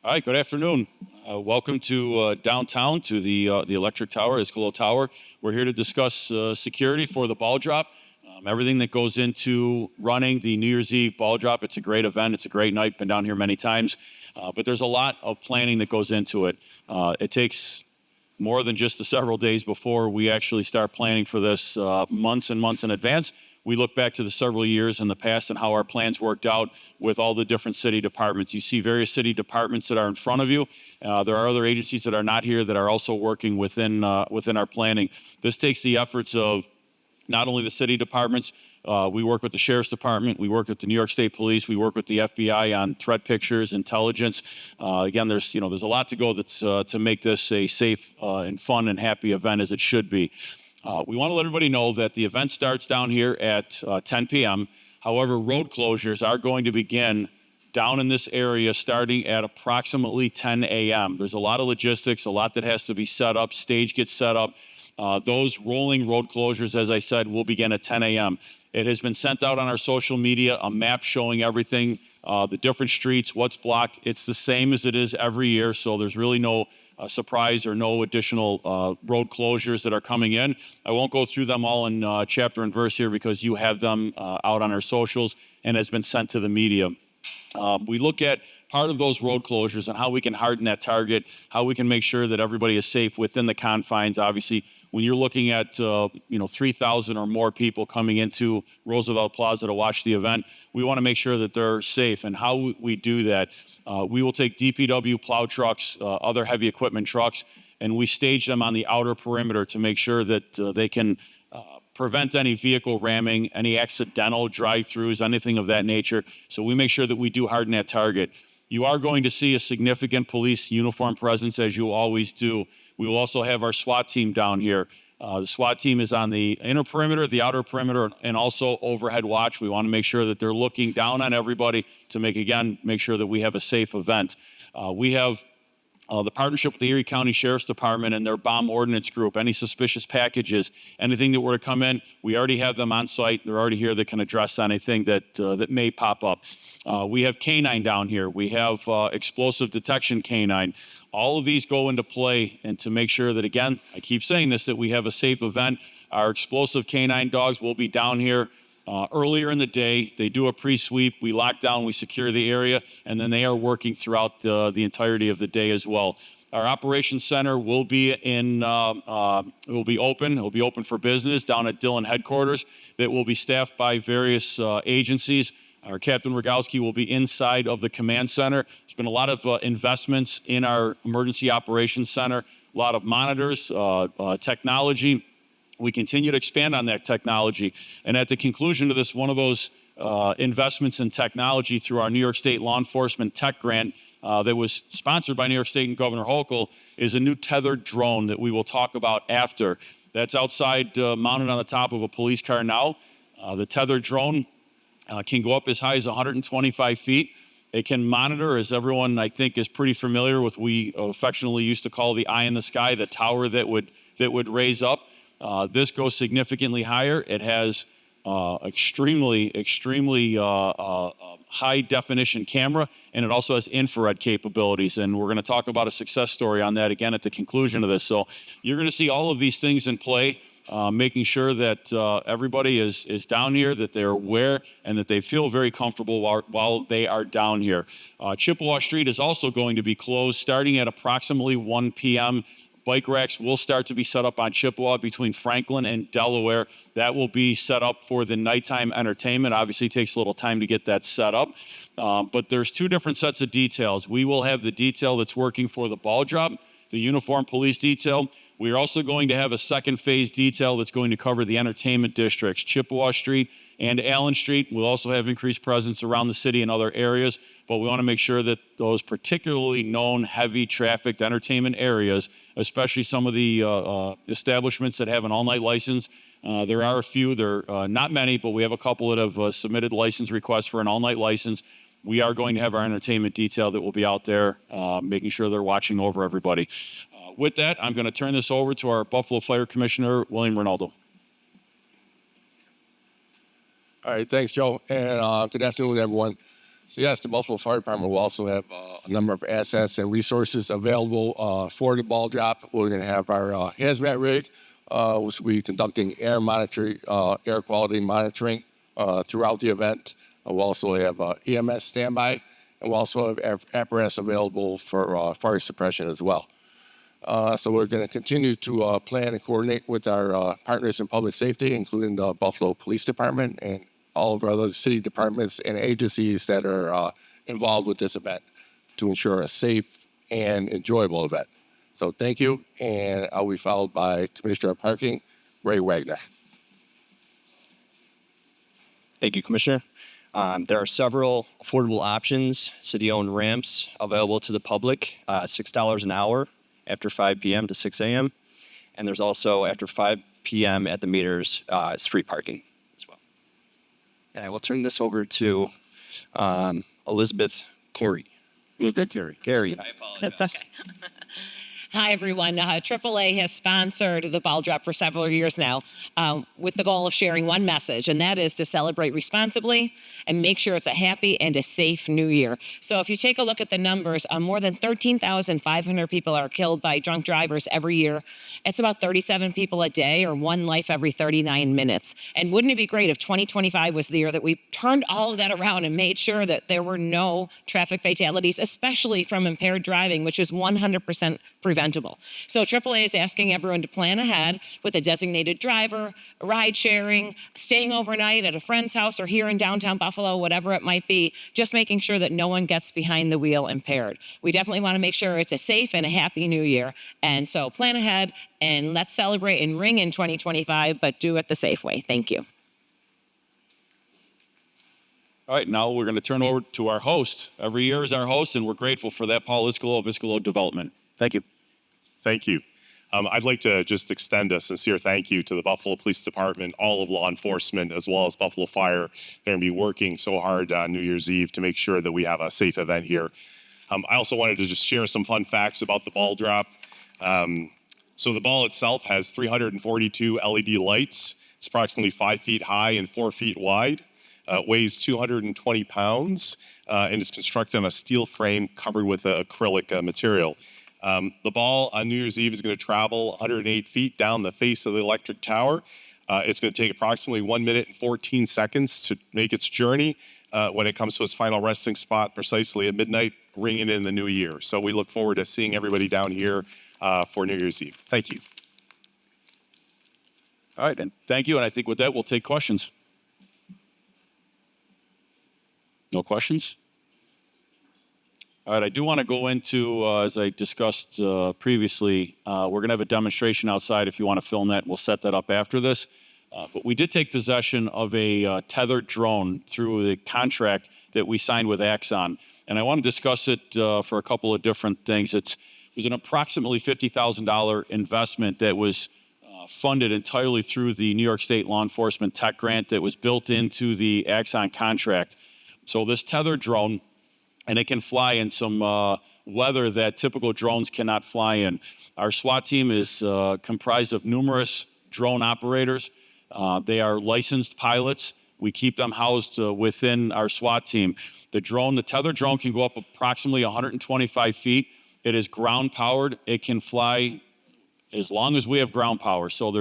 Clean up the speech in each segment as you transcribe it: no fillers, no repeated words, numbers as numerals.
All right, good afternoon. Welcome to downtown to the Electric Tower, Escalo Tower. We're here to discuss security for the ball drop, everything that goes into running the New Year's Eve ball drop. It's a great event. It's a great night. Been down here many times, but there's a lot of planning that goes into it. It takes more than just the several days before we actually start planning for this, months and months in advance. We look back to the several years in the past and how our plans worked out with all the different city departments. You see various city departments that are in front of you. There are other agencies that are not here that are also working within our planning. This takes the efforts of not only the city departments. We work with the Sheriff's Department. We work with the New York State Police. We work with the FBI on threat pictures, intelligence. Again, there's a lot to go that's to make this a safe and fun and happy event as it should be. We want to let everybody know that the event starts down here at 10 p.m. However, road closures are going to begin down in this area starting at approximately 10 a.m. There's a lot of logistics, a lot that has to be set up, stage gets set up. Those rolling road closures, as I said, will begin at 10 a.m. It has been sent out on our social media, a map showing everything, the different streets, what's blocked. It's the same as it is every year, so there's really no surprise or no additional road closures that are coming in. I won't go through them all in chapter and verse here because you have them out on our socials and has been sent to the media. We look at part of those road closures and how we can harden that target, how we can make sure that everybody is safe within the confines. Obviously, when you're looking at 3,000 or more people coming into Roosevelt Plaza to watch the event, we want to make sure that they're safe. And how we do that, we will take DPW plow trucks, other heavy equipment trucks, and we stage them on the outer perimeter to make sure that they can prevent any vehicle ramming, any accidental drive-throughs, anything of that nature. So we make sure that we do harden that target. You are going to see a significant police uniform presence, as you always do. We will also have our SWAT team down here. The SWAT team is on the inner perimeter, the outer perimeter, and also overhead watch. We want to make sure that they're looking down on everybody to make sure that we have a safe event. We have the partnership with the Erie County Sheriff's Department and their bomb ordnance group. Any suspicious packages, anything that were to come in, we already have them on site. They're already here that can address anything that may pop up. We have canine down here. We have explosive detection canine. All of these go into play, and to make sure that, again, I keep saying this, that we have a safe event. Our explosive canine dogs will be down here earlier in the day. They do a pre-sweep, we lock down, we secure the area, and then they are working throughout the entirety of the day as well. Our operations center will be open. It will be open for business down at Dillon headquarters. That will be staffed by various agencies. Our Captain Rogalski will be inside of the command center. There's been a lot of investments in our emergency operations center, a lot of monitors, technology. We continue to expand on that technology. And at the conclusion of this, one of those investments in technology through our New York State Law Enforcement Tech Grant that was sponsored by New York State and Governor Hochul is a new tethered drone that we will talk about after. That's outside, mounted on the top of a police car now. The tethered drone can go up as high as 125 feet. It can monitor, as everyone I think is pretty familiar with, we affectionately used to call the eye in the sky, the tower that would raise up. This goes significantly higher. It has extremely high definition camera, and it also has infrared capabilities. And we're going to talk about a success story on that again at the conclusion of this. So you're going to see all of these things in play, making sure that everybody is down here, that they're aware, and that they feel very comfortable while they are down here. Chippewa Street is also going to be closed starting at approximately 1 p.m. Bike racks will start to be set up on Chippewa between Franklin and Delaware. That will be set up for the nighttime entertainment. Obviously, it takes a little time to get that set up. But there's two different sets of details. We will have the detail that's working for the ball drop, the uniform police detail. We are also going to have a second phase detail that's going to cover the entertainment districts, Chippewa Street and Allen Street. We'll also have increased presence around the city and other areas, but we want to make sure that those particularly known heavy trafficked entertainment areas, especially some of the establishments that have an all-night license, there are a few, there are not many, but we have a couple that have submitted license requests for an all-night license. We are going to have our entertainment detail that will be out there, making sure they're watching over everybody. With that, I'm going to turn this over to our Buffalo Fire Commissioner, William Ronaldo. All right, thanks, Joe, and good afternoon, everyone. So yes, the Buffalo Fire Department will also have a number of assets and resources available for the ball drop. We're going to have our hazmat rig, which will be conducting air monitoring, air quality monitoring throughout the event. We'll also have EMS standby, and we'll also have apparatus available for fire suppression as well. So we're going to continue to plan and coordinate with our partners in public safety, including the Buffalo Police Department and all of our other city departments and agencies that are involved with this event to ensure a safe and enjoyable event. So thank you, and I'll be followed by Commissioner of Parking, Ray Wagner. Thank you, Commissioner. There are several affordable options, city-owned ramps available to the public, $6 an hour after 5 p.m. to 6 a.m. And there's also after 5 p.m. at the meters, it's free parking as well. And I will turn this over to Elizabeth Carey. Carey. I apologize. That's okay. Hi, everyone. AAA has sponsored the ball drop for several years now with the goal of sharing one message, and that is to celebrate responsibly and make sure it's a happy and a safe new year. So if you take a look at the numbers, more than 13,500 people are killed by drunk drivers every year. It's about 37 people a day, or one life every 39 minutes. And wouldn't it be great if 2025 was the year that we turned all of that around and made sure that there were no traffic fatalities, especially from impaired driving, which is 100% preventable. So AAA is asking everyone to plan ahead with a designated driver, ride sharing, staying overnight at a friend's house or here in downtown Buffalo, whatever it might be, just making sure that no one gets behind the wheel impaired. We definitely want to make sure it's a safe and a happy new year. And so plan ahead and let's celebrate and ring in 2025, but do it the safe way. Thank you. All right, now we're going to turn over to our host. Every year is our host, and we're grateful for that, Paul Iskolo of Iskolo Development. Thank you. Thank you. I'd like to just extend a sincere thank you to the Buffalo Police Department, all of law enforcement, as well as Buffalo Fire. They're going to be working so hard on New Year's Eve to make sure that we have a safe event here. I also wanted to just share some fun facts about the ball drop. So the ball itself has 342 LED lights. It's approximately 5 feet high and 4 feet wide. It weighs 220 pounds and is constructed on a steel frame covered with acrylic material. The ball on New Year's Eve is going to travel 108 feet down the face of the electric tower. It's going to take approximately 1 minute and 14 seconds to make its journey when it comes to its final resting spot precisely at midnight, ringing in the new year. So we look forward to seeing everybody down here for New Year's Eve. Thank you. All right, and thank you. And I think with that, we'll take questions. No questions? All right, I do want to go into, as I discussed previously, we're going to have a demonstration outside. If you want to film that, we'll set that up after this. But we did take possession of a tethered drone through the contract that we signed with Axon. And I want to discuss it for a couple of different things. It was an approximately $50,000 investment that was funded entirely through the New York State Law Enforcement Tech Grant that was built into the Axon contract. So this tethered drone, and it can fly in some weather that typical drones cannot fly in. Our SWAT team is comprised of numerous drone operators. They are licensed pilots. We keep them housed within our SWAT team. The tethered drone can go up approximately 125 feet. It is ground powered. It can fly as long as we have ground power. So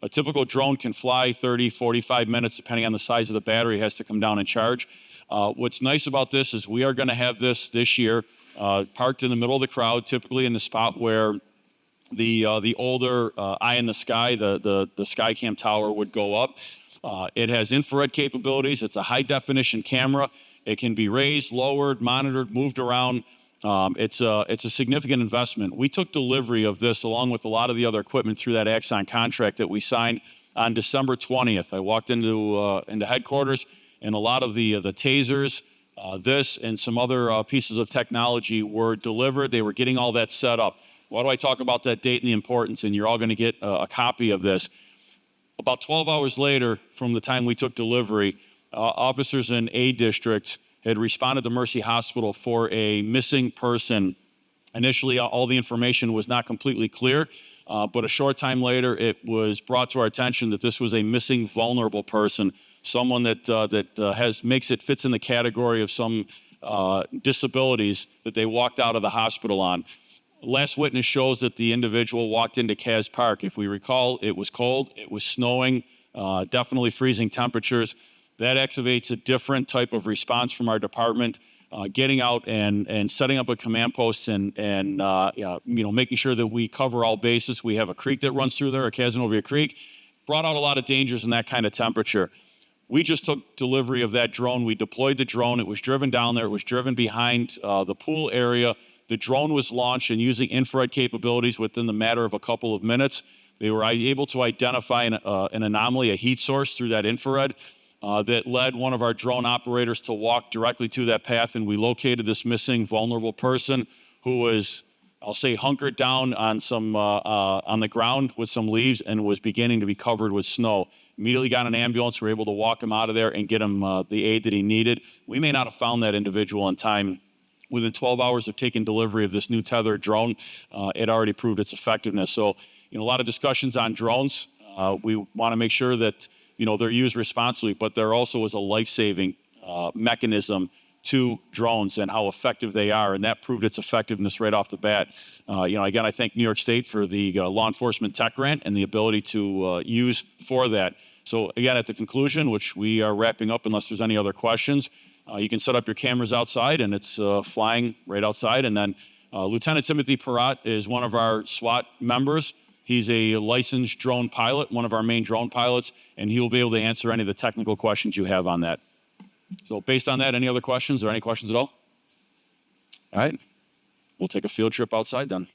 a typical drone can fly 30, 45 minutes, depending on the size of the battery. It has to come down and charge. What's nice about this is we are going to have this year parked in the middle of the crowd, typically in the spot where the older eye in the sky, the Skycam tower would go up. It has infrared capabilities. It's a high definition camera. It can be raised, lowered, monitored, moved around. It's a significant investment. We took delivery of this along with a lot of the other equipment through that Axon contract that we signed on December 20th. I walked into headquarters, and a lot of the tasers, this and some other pieces of technology were delivered. They were getting all that set up. Why do I talk about that date and the importance? And you're all going to get a copy of this. About 12 hours later from the time we took delivery, officers in A District had responded to Mercy Hospital for a missing person. Initially, all the information was not completely clear, but a short time later, it was brought to our attention that this was a missing vulnerable person, someone that fits in the category of some disabilities that they walked out of the hospital on. Last witness shows that the individual walked into Kaz Park. If we recall, it was cold, it was snowing, definitely freezing temperatures. That activates a different type of response from our department. Getting out and setting up a command post and making sure that we cover all bases. We have a creek that runs through there, a Casanova Creek, brought out a lot of dangers in that kind of temperature. We just took delivery of that drone. We deployed the drone. It was driven down there. It was driven behind the pool area. The drone was launched, and using infrared capabilities within the matter of a couple of minutes, they were able to identify an anomaly, a heat source through that infrared that led one of our drone operators to walk directly to that path, and we located this missing vulnerable person who was, I'll say, hunkered down on on the ground with some leaves and was beginning to be covered with snow. Immediately got an ambulance. We were able to walk him out of there and get him the aid that he needed. We may not have found that individual in time. Within 12 hours of taking delivery of this new tethered drone, it already proved its effectiveness. So, a lot of discussions on drones. We want to make sure that, they're used responsibly, but there also is a life-saving mechanism to drones and how effective they are, and that proved its effectiveness right off the bat. Again, I thank New York State for the law enforcement tech grant and the ability to use for that. So again, at the conclusion, which we are wrapping up unless there's any other questions, you can set up your cameras outside, and it's flying right outside. And then Lieutenant Timothy Perrott is one of our SWAT members. He's a licensed drone pilot, one of our main drone pilots, and he will be able to answer any of the technical questions you have on that. So based on that, any other questions or any questions at all? All right, we'll take a field trip outside then.